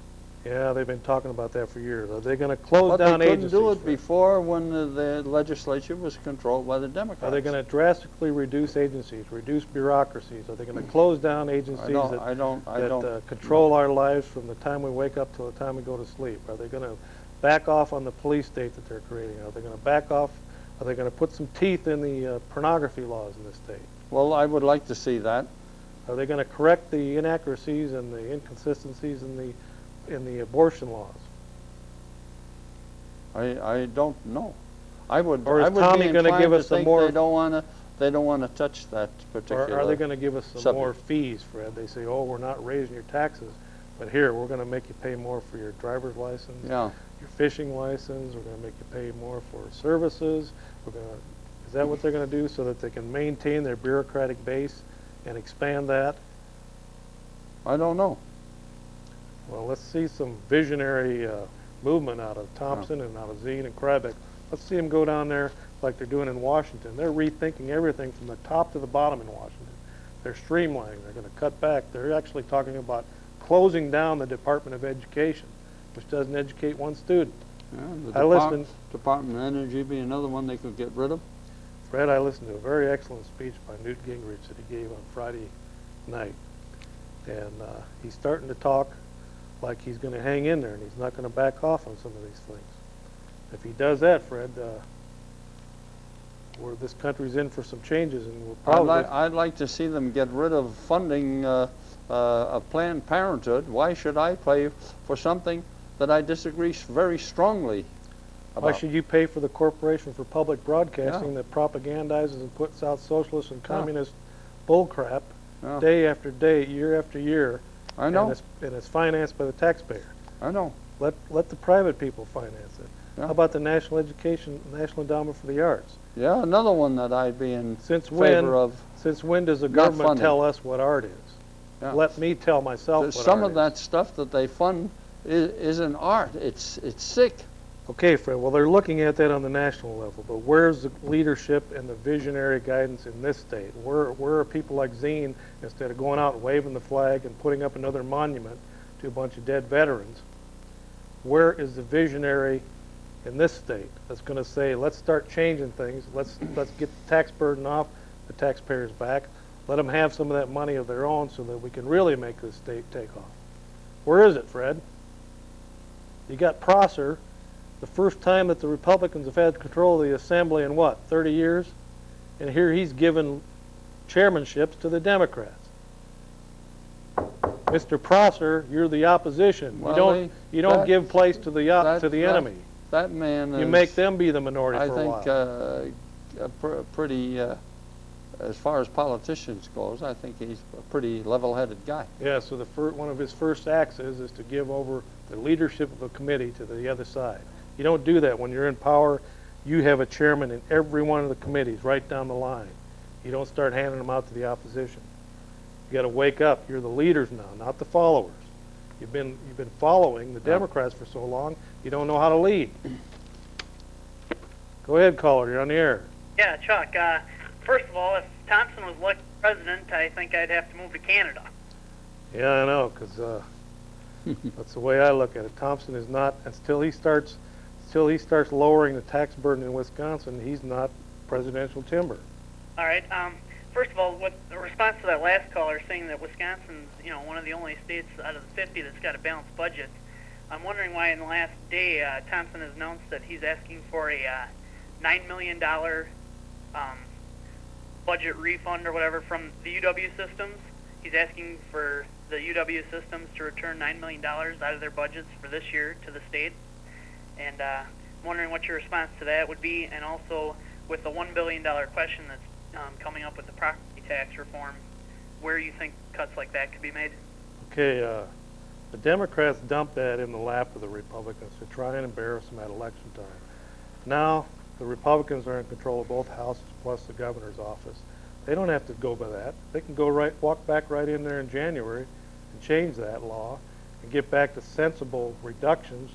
Yeah, they've been talking about that for years. Are they going to close down agencies? They couldn't do it before when the legislature was controlled by the Democrats. Are they going to drastically reduce agencies, reduce bureaucracies? Are they going to close down agencies that control our lives from the time we wake up till the time we go to sleep? Are they going to back off on the police state that they're creating? Are they going to back off Are they going to put some teeth in the pornography laws in this state? Well, I would like to see that. Are they going to correct the inaccuracies and the inconsistencies in the abortion laws? I don't know. I would. Or is I would Tommy be gonna inclined give to us some think more- They don't want to touch that particular. Or are they going to give us some subject. more fees, Fred? They say, oh, we're not raising your taxes, but here, we're going to make you pay more for your driver's license, Yeah. your fishing license, we're going to make you pay more for services. Is that what they're going to do so that they can maintain their bureaucratic base and expand that? I don't know. Well, let's see some visionary movement out of Thompson and out of Zine and Krybeck. Let's see them go down there like they're doing in Washington. They're rethinking everything from the top to the bottom in Washington. They're streamlining. They're going to cut back. They're actually talking about closing down the Department of Education, which doesn't educate one student. Yeah, the I listened. Department of Energy be another one they could get rid of. Fred, I listened to a very excellent speech by Newt Gingrich that he gave on Friday night. And he's starting to talk like he's going to hang in there and he's not going to back off on some of these things. If he does that, Fred, this country's in for some changes, and we'll probably... I'd like to see them get rid of funding of Planned Parenthood. Why should I pay for something that I disagree very strongly about? Why should you pay for the Corporation for Public Broadcasting that propagandizes and puts out socialist and communist bullcrap day after day, year after year? I know. And it's financed by the taxpayer. I know. Let the private people finance it. Yeah. How about the National Endowment for the Arts? Yeah, another one that I'd be in Since favor of. Since when does the not government funding. tell us what art is? Yeah. Let me tell myself what Some art of that stuff that they fund isn't art. It's sick. Okay, Fred, well, they're looking at that on the national level, but where's the leadership and the visionary guidance in this state? Where are people like Zine, instead of going out and waving the flag and putting up another monument to a bunch of dead veterans, where is the visionary in this state that's going to say, let's start changing things, let's get the tax burden off the taxpayers' back, let them have some of that money of their own so that we can really make this state take off? Where is it, Fred? You got Prosser, the first time that the Republicans have had control of the Assembly in, what, 30 years? And here he's given chairmanships to the Democrats. Mr. Prosser, you're the opposition. Well, you don't give place to the enemy. That man You make them be the minority I for a while. think pretty, as far as politicians goes, I think he's a pretty level-headed guy. Yeah, so one of his first acts is to give over the leadership of a committee to the other side. You don't do that when you're in power. You have a chairman in every one of the committees right down the line. You don't start handing them out to the opposition. You got to wake up. You're the leaders now, not the followers. You've been following the Democrats for so long, you don't know how to lead. Go ahead, caller. You're on the air. Yeah, Chuck. First of all, if Thompson was elected president, I think I'd have to move to Canada. Yeah, I know, because that's the way I look at it. Thompson is not, until he starts lowering the tax burden in Wisconsin, he's not presidential timber. All right. First of all, with the response to that last caller saying that Wisconsin's, one of the only states out of the 50 that's got a balanced budget, I'm wondering why in the last day Thompson has announced that he's asking for a $9 million budget refund or whatever from the UW systems. He's asking for the UW systems to return $9 million out of their budgets for this year to the state. And I'm wondering what your response to that would be, and also with the $1 billion question that's coming up with the property tax reform, where you think cuts like that could be made? Okay, the Democrats dumped that in the lap of the Republicans to try and embarrass them at election time. Now, the Republicans are in control of both houses plus the governor's office. They don't have to go by that. They can walk back right in there in January and change that law and get back to sensible reductions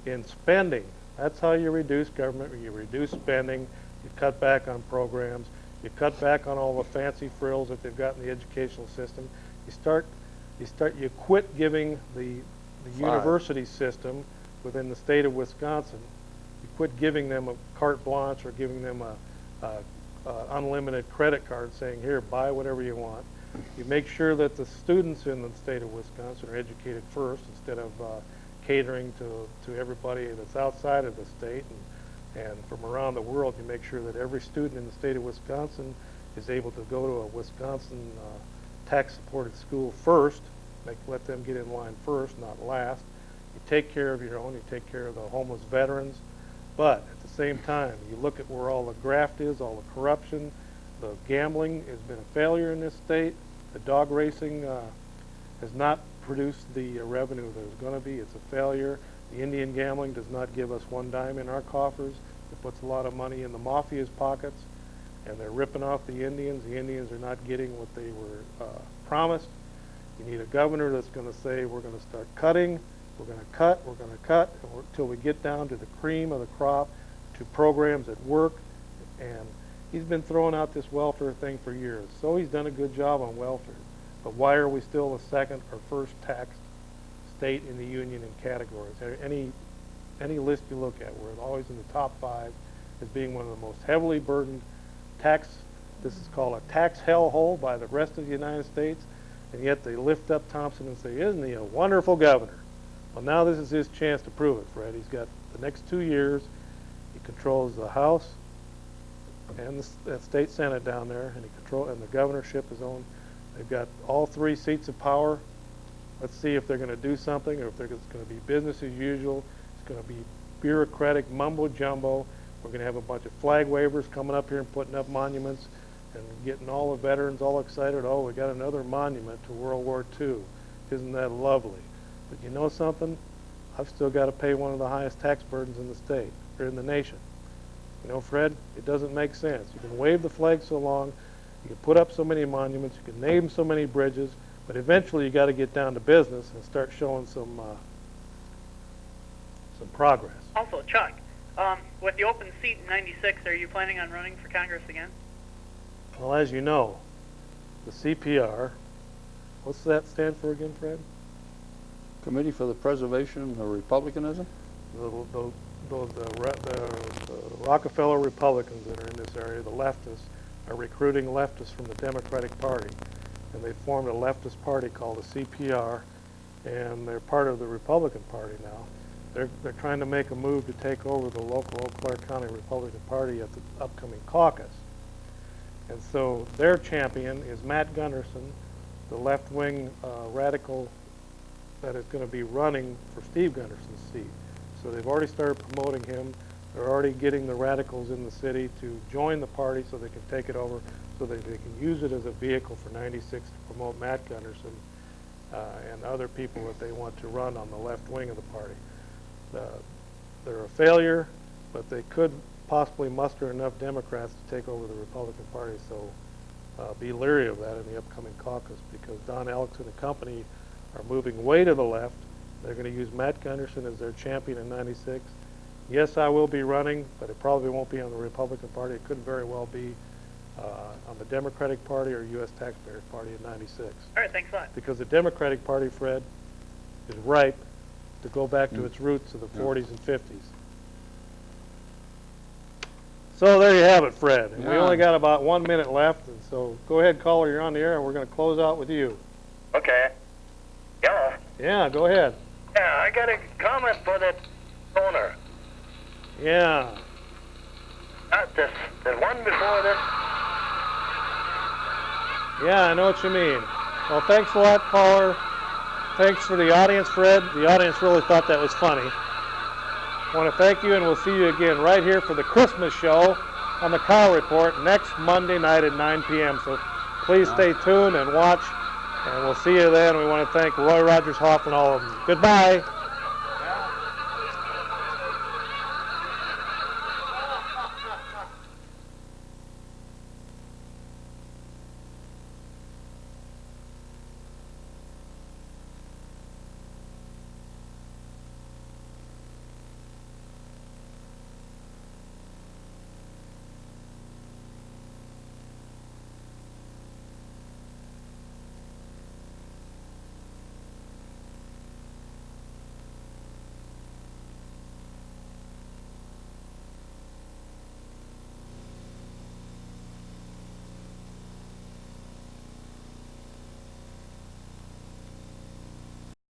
in spending. That's how you reduce government. You reduce spending. You cut back on programs. You cut back on all the fancy frills that they've got in the educational system. You quit giving the university system within the state of Wisconsin. You quit giving them a carte blanche or giving them a unlimited credit card saying, here, buy whatever you want. You make sure that the students in the state of Wisconsin are educated first instead of catering to everybody that's outside of the state And from around the world, you make sure that every student in the state of Wisconsin is able to go to a Wisconsin tax-supported school first. Let them get in line first, not last. You take care of your own. You take care of the homeless veterans. But at the same time, you look at where all the graft is, all the corruption, the gambling has been a failure in this state. The dog racing has not produced the revenue that it's going to be. It's a failure. The Indian gambling does not give us one dime in our coffers. It puts a lot of money in the mafia's pockets, and they're ripping off the Indians. The Indians are not getting what they were promised. You need a governor that's going to say, we're going to start cutting, we're going to cut, until we get down to the cream of the crop, to programs that work. And he's been throwing out this welfare thing for years. So he's done a good job on welfare. But why are we still the second or first taxed state in the union in categories? Any list you look at, we're always in the top 5 as being one of the most heavily burdened tax. This is called a tax hellhole by the rest of the United States, and yet they lift up Thompson and say, isn't he a wonderful governor? Well, now this is his chance to prove it, Fred. He's got the next 2 years. He controls the House and the state Senate down there, and the governorship is owned. They've got all 3 seats of power. Let's see if they're going to do something, or if it's going to be business as usual. It's going to be bureaucratic mumbo jumbo. We're going to have a bunch of flag wavers coming up here and putting up monuments and getting all the veterans all excited. Oh, we got another monument to World War II. Isn't that lovely? But you know something? I've still got to pay one of the highest tax burdens in the state, or in the nation. You know, Fred, it doesn't make sense. You can wave the flag so long, you can put up so many monuments, you can name so many bridges, but eventually you got to get down to business and start showing some progress. Also, Chuck, with the open seat in '96, are you planning on running for Congress again? Well, as you know, the CPR, what's that stand for again, Fred? Committee for the Preservation of Republicanism? The Rockefeller Republicans that are in this area, the leftists, are recruiting leftists from the Democratic Party. And they formed a leftist party called the CPR, and they're part of the Republican Party now. They're trying to make a move to take over the local Eau Claire County Republican Party at the upcoming caucus. And so their champion is Matt Gunderson, the left-wing radical that is going to be running for Steve Gunderson's seat. So they've already started promoting him. They're already getting the radicals in the city to join the party so they can take it over, so that they can use it as a vehicle for '96 to promote Matt Gunderson and other people that they want to run on the left wing of the party. They're a failure, but they could possibly muster enough Democrats to take over the Republican Party. So be leery of that in the upcoming caucus, because Don Elkson and company are moving way to the left. They're going to use Matt Gunderson as their champion in '96. Yes, I will be running, but it probably won't be on the Republican Party. It could very well be on the Democratic Party or U.S. Taxpayers Party in '96. All right, thanks a lot. Because the Democratic Party, Fred, is ripe to go back to its roots of the 40s and 50s. So there you have it, Fred. And we only got about 1 minute left, and so go ahead, caller, you're on the air, and we're going to close out with you. Okay. Hello. Yeah, go ahead. Yeah, I got a comment for that owner. Yeah. The one before this. Yeah, I know what you mean. Well, thanks a lot, caller. Thanks for the audience, Fred. The audience really thought that was funny. I want to thank you, and we'll see you again right here for the Christmas show on the Kyle Report next Monday night at 9 p.m. So please stay tuned and watch, and we'll see you then. We want to thank Roy Rogers Hoff and all of them. Goodbye.